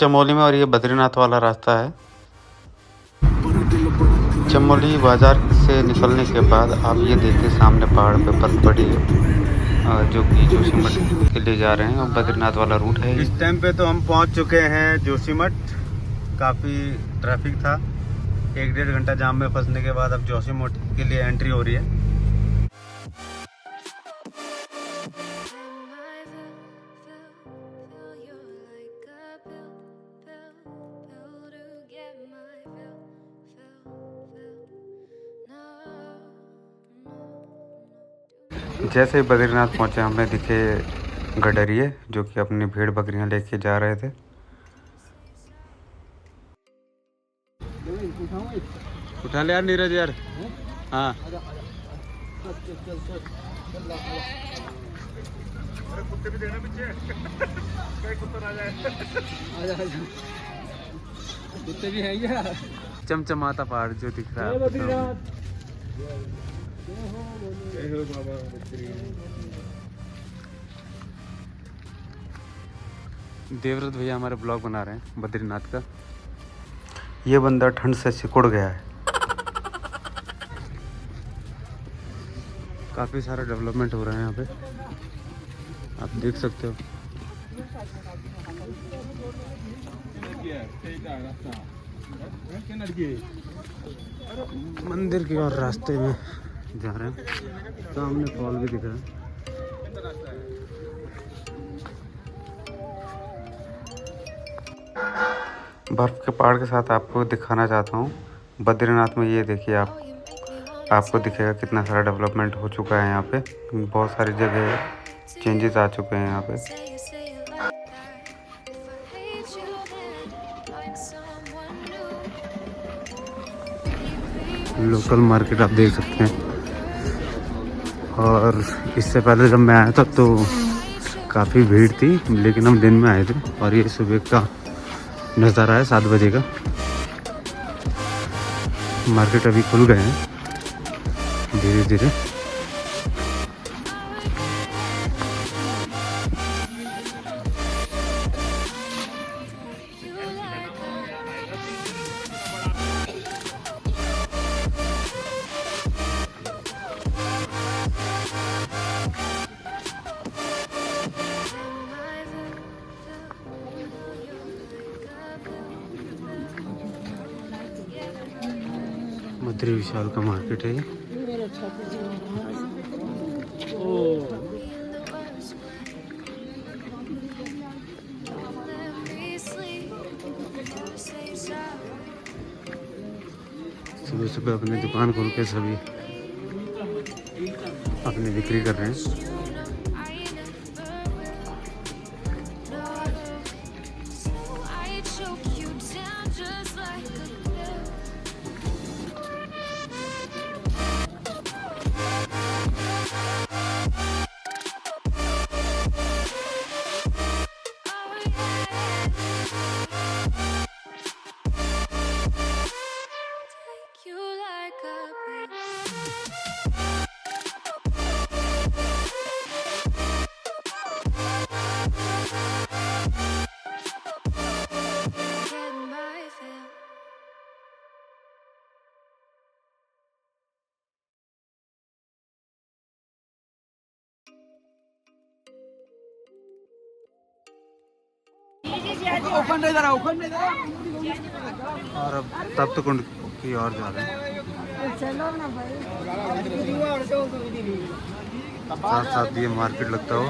चमोली में और ये बद्रीनाथ वाला रास्ता है। चमोली बाज़ार से निकलने के बाद आप ये देखिए सामने पहाड़ पे बर्फ़ पड़ी है, जो कि जोशीमठ के लिए जा रहे हैं और बद्रीनाथ वाला रूट है। इस टाइम पे तो हम पहुंच चुके हैं जोशीमठ। काफ़ी ट्रैफिक था, 1-1.5 घंटा जाम में फंसने के बाद अब जोशीमठ के लिए एंट्री हो रही है। जैसे ही बद्रीनाथ पहुंचे हमें दिखे गडरिये, जो कि अपनी भेड़ बकरियां लेके जा रहे थे। उठा ले यार नीरज यार। हाँ कुत्ते भी देना पीछे कुत्ता आ जाए। कुत्ते भी हैं क्या? चमचमाता पहाड़ जो दिख रहा है। देवव्रत भैया हमारे ब्लॉग बना रहे हैं बद्रीनाथ का। ये बंदा ठंड से सिकुड़ गया है। काफ़ी सारा डेवलपमेंट हो रहा है यहाँ पे, आप देख सकते हो। मंदिर की ओर रास्ते में जा रहे हैं, सामने फॉल भी दिख रहा है। बर्फ़ के पहाड़ के साथ आपको दिखाना चाहता हूँ बद्रीनाथ में। ये देखिए आपको दिखेगा कितना सारा डेवलपमेंट हो चुका है यहाँ पे। बहुत सारी जगह चेंजेस आ चुके हैं यहाँ पे। लोकल मार्केट आप देख सकते हैं। और इससे पहले जब मैं आया था तो काफ़ी भीड़ थी, लेकिन हम दिन में आए थे और ये सुबह का नज़ारा है 7 बजे का। मार्केट अभी खुल गए हैं धीरे धीरे। मद्री विशाल का मार्केट है ये। सुबह सुबह अपनी दुकान खोल के सभी अपनी बिक्री कर रहे हैं। और अब तप्त कुंड की ओर जा रहे हैं। साथ साथ ये मार्केट लगता हो।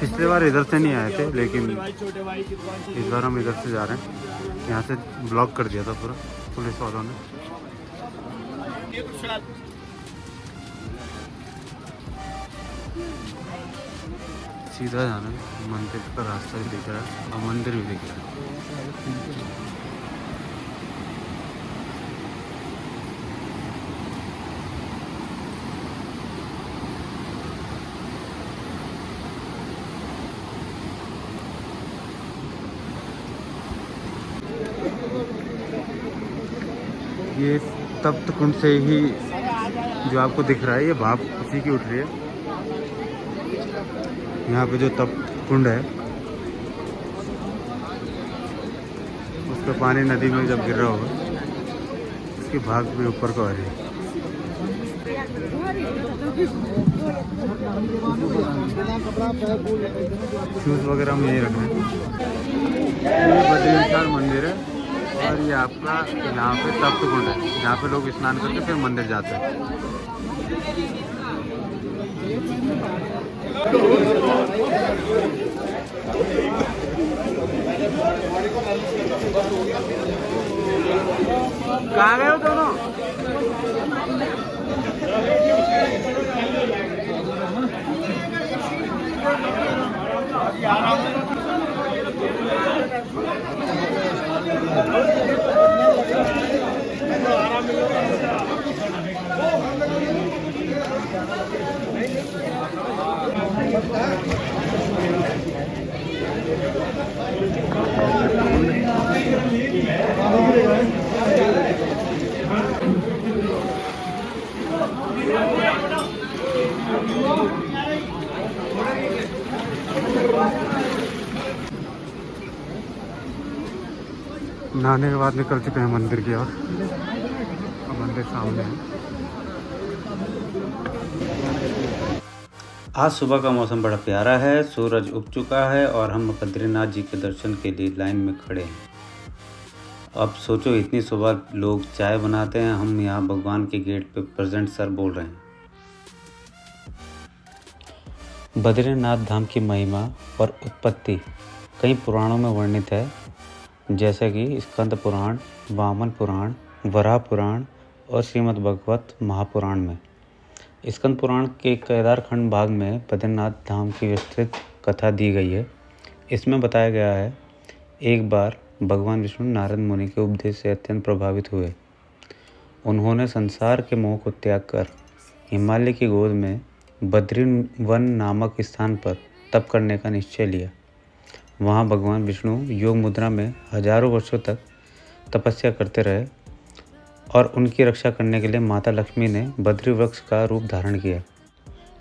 पिछले बार इधर से नहीं आए थे, लेकिन इस बार हम इधर से जा रहे हैं। यहाँ से ब्लॉक कर दिया था पूरा पुलिस वालों ने। सीधा जाना है, मंदिर का रास्ता भी दिख रहा है और मंदिर भी दिख रहा है। ये तप्त कुंड से ही जो आपको दिख रहा है, ये भाप उसी की उठ रही है। यहाँ पे जो तप्त कुंड है उसका पानी नदी में जब गिर रहा होगा, उसकी भाप भी ऊपर को आ रही है। शूज़ वगैरह हम यहीं रख रहे हैं। ये बद्रीनाथ मंदिर है और ये आपका यहाँ पे तप्त कुंड है, जहाँ पे लोग स्नान करके फिर मंदिर जाते हैं। कहाँ गए हो दोनों? नहाने के बाद निकल चुके हैं मंदिर की ओर। मंदिर सामने है। आज सुबह का मौसम बड़ा प्यारा है, सूरज उग चुका है और हम बद्रीनाथ जी के दर्शन के लिए लाइन में खड़े हैं। अब सोचो, इतनी सुबह लोग चाय बनाते हैं, हम यहाँ भगवान के गेट पे प्रेजेंट सर बोल रहे हैं। बद्रीनाथ धाम की महिमा और उत्पत्ति कई पुराणों में वर्णित है, जैसे कि स्कंद पुराण, वामन पुराण, वराह पुराण और श्रीमद् भागवत महापुराण में। स्कंद पुराण के केदारखंड भाग में बद्रीनाथ धाम की विस्तृत कथा दी गई है। इसमें बताया गया है, एक बार भगवान विष्णु नारद मुनि के उपदेश से अत्यंत प्रभावित हुए। उन्होंने संसार के मोह को त्याग कर हिमालय की गोद में बद्रीवन नामक स्थान पर तप करने का निश्चय लिया। वहाँ भगवान विष्णु योग मुद्रा में हजारों वर्षों तक तपस्या करते रहे और उनकी रक्षा करने के लिए माता लक्ष्मी ने बद्री वृक्ष का रूप धारण किया,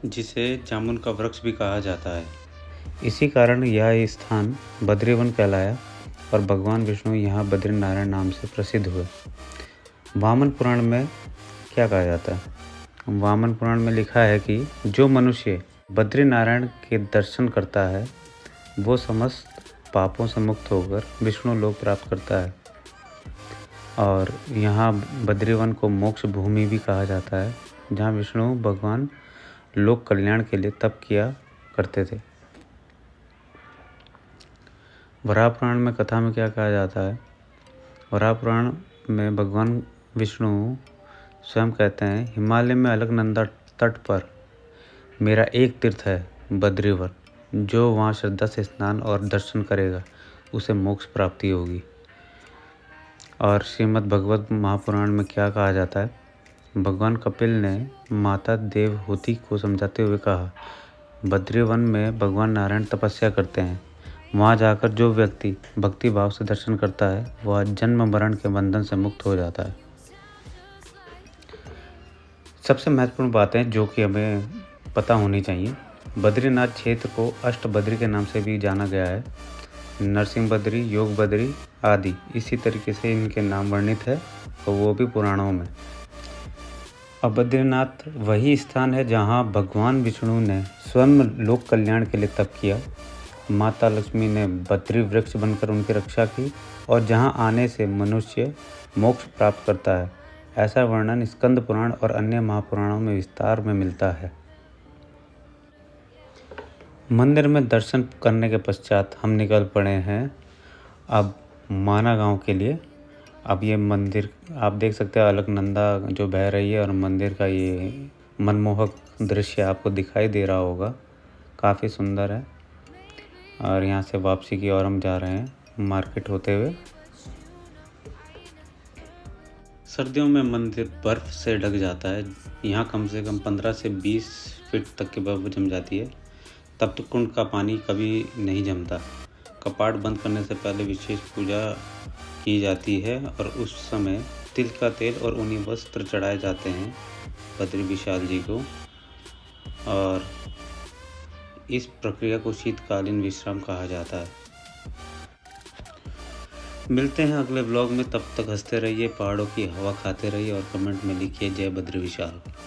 जिसे जामुन का वृक्ष भी कहा जाता है। इसी कारण यह स्थान बद्रीवन कहलाया और भगवान विष्णु यहाँ बद्रीनारायण नाम से प्रसिद्ध हुए। वामन पुराण में क्या कहा जाता है? वामन पुराण में लिखा है कि जो मनुष्य बद्रीनारायण के दर्शन करता है वो समस्त पापों से मुक्त होकर विष्णु लोक प्राप्त करता है। और यहाँ बद्रीवन को मोक्ष भूमि भी कहा जाता है, जहाँ विष्णु भगवान लोक कल्याण के लिए तप किया करते थे। वराह पुराण में कथा में क्या कहा जाता है? वराह पुराण में भगवान विष्णु स्वयं कहते हैं, हिमालय में अलकनंदा तट पर मेरा एक तीर्थ है बद्रीवन, जो वहाँ श्रद्धा से स्नान और दर्शन करेगा उसे मोक्ष प्राप्ति होगी। और श्रीमद् भागवत महापुराण में क्या कहा जाता है? भगवान कपिल ने माता देवहूति को समझाते हुए कहा, बद्रीवन में भगवान नारायण तपस्या करते हैं। वहाँ जाकर जो व्यक्ति भक्ति भाव से दर्शन करता है वह जन्म मरण के बंधन से मुक्त हो जाता है। सबसे महत्वपूर्ण बातें जो कि हमें पता होनी चाहिए, बद्रीनाथ क्षेत्र को अष्ट बद्री के नाम से भी जाना गया है। नरसिंह बद्री, योग बद्री आदि इसी तरीके से इनके नाम वर्णित है, तो वो भी पुराणों में। अब बद्रीनाथ वही स्थान है जहाँ भगवान विष्णु ने स्वयं लोक कल्याण के लिए तप किया। माता लक्ष्मी ने बद्री वृक्ष बनकर उनकी रक्षा की और जहाँ आने से मनुष्य मोक्ष प्राप्त करता है। ऐसा वर्णन स्कंद पुराण और अन्य महापुराणों में विस्तार में मिलता है। मंदिर में दर्शन करने के पश्चात हम निकल पड़े हैं अब माना गांव के लिए। अब ये मंदिर आप देख सकते हैं, अलकनंदा जो बह रही है और मंदिर का ये मनमोहक दृश्य आपको दिखाई दे रहा होगा, काफ़ी सुंदर है। और यहाँ से वापसी की ओर हम जा रहे हैं मार्केट होते हुए। सर्दियों में मंदिर बर्फ़ से ढक जाता है। यहाँ कम से कम 15 से 20 फीट तक की बर्फ़ जम जाती है। तप्त कुंड का पानी कभी नहीं जमता। कपाट बंद करने से पहले विशेष पूजा की जाती है और उस समय तिल का तेल और ऊनी वस्त्र चढ़ाए जाते हैं बद्री विशाल जी को। और इस प्रक्रिया को शीतकालीन विश्राम कहा जाता है। मिलते हैं अगले ब्लॉग में, तब तक हंसते रहिए, पहाड़ों की हवा खाते रहिए और कमेंट में लिखिए जय बद्री विशाल।